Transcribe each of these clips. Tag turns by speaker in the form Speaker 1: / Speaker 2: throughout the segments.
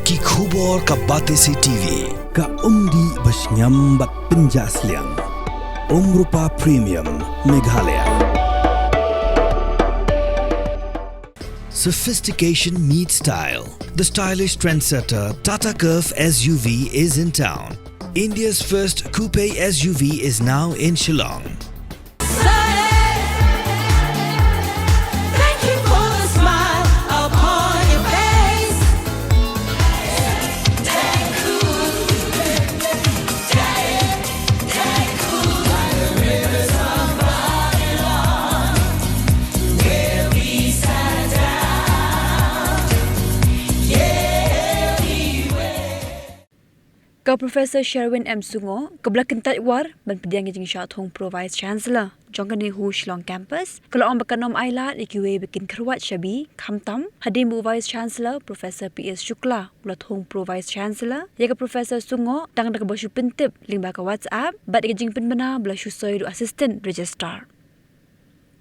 Speaker 1: Ki khubor ka Batesi TV
Speaker 2: ka umdi basnyambat penjaslian Rupa Premium Meghalaya.
Speaker 1: Sophistication meets style. The stylish trendsetter Tata Curve SUV is in town. India's first coupe SUV is now in Shillong.
Speaker 3: Ka Professor Sherwin M. Sungo, kabla kentat war, ban pediang jing Shat Hong Pro Vice Chancellor, Jongkani Hu Shillong Campus, kalau orang bakanom Ailad di Kiwei bikin Khyrwait Shabi, Khamtam, hadim Bu Vice Chancellor Professor P.S. Shukla, ulat Hong Pro Vice Chancellor, yaga Professor Sungo, tang nak basu pentip, limba ka WhatsApp, bat jing penbena bela syusoi du Assistant Registrar.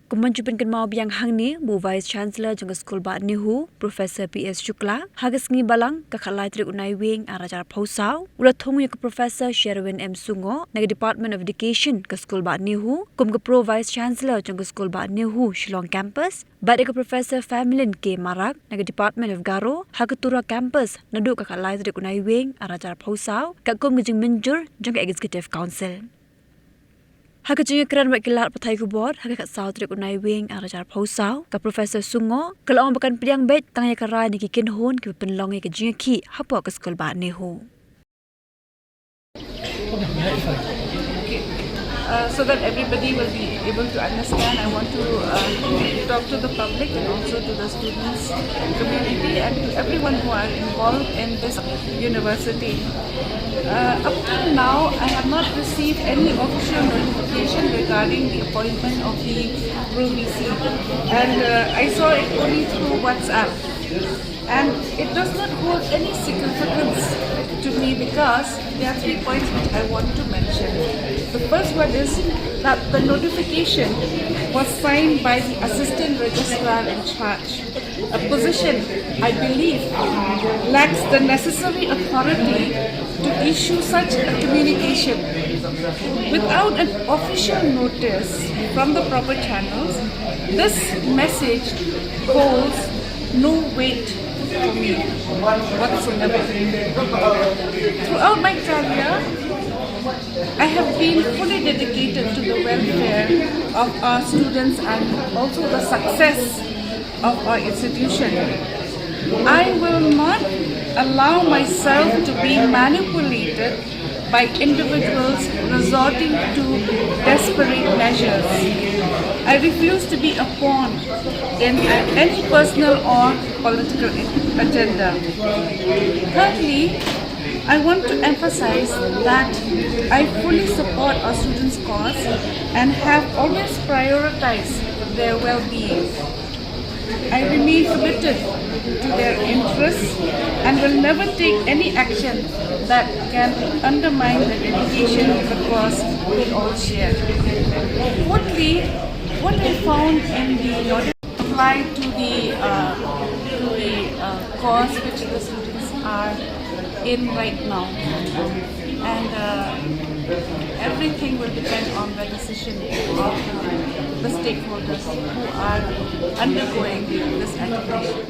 Speaker 3: Kemencupan kenmau biang hang ni, Bu Vice Chancellor jangka Skul Bat Nihu, Professor P.S. Shukla, hagas ngi balang kakalai trik unai wing arajar pausau, ulat thong ke Professor Sherwin M. Sungo, naga Department of Education ke Skul Bat Nihu, kum ke Pro Vice Chancellor jangka Skul Bat Nihu, Shillong Campus, bat ke Professor Familin K. Marak, naga Department of Garo, hagatura campus, naduk kakalai trik unai wing arajar pausau, kat kum ngejing menjur jangka Executive Council. Haka jinga keran buat kelar patai kubor, haka kat sao trik unai wing arajar pausau, ka Professor Sungo, kalau orang bakan pediang bet, tangnya karai ni kikin hon, ki penlongi ke jinga ki, hapa ke Skul Bat Nihu.
Speaker 4: So that everybody will be able to understand, I want to talk to the public and also to the students, community and to everyone who are involved in this university. Up till now, I have not received any official notification regarding the appointment of the Pro-VC, and I saw it only through WhatsApp. And it does not hold any significance to me because there are 3 points which I want to mention. The first one is that the notification was signed by the Assistant Registrar in charge, a position I believe lacks the necessary authority to issue such a communication. Without an official notice from the proper channels, this message holds no weight for me whatsoever. Throughout my career, I have been fully dedicated to the welfare of our students and also the success of our institution. I will not allow myself to be manipulated by individuals resorting to desperate measures. I refuse to be a pawn in any personal or political agenda. Thirdly, I want to emphasize that I fully support our students' cause and have always prioritized their well-being. I remain committed to their interests and will never take any action that can undermine the dedication to the cause we all share. Fourthly, what I found in the notice applied to the cause which the students are in right now, and everything will depend on the decision of the stakeholders who are undergoing this agitation.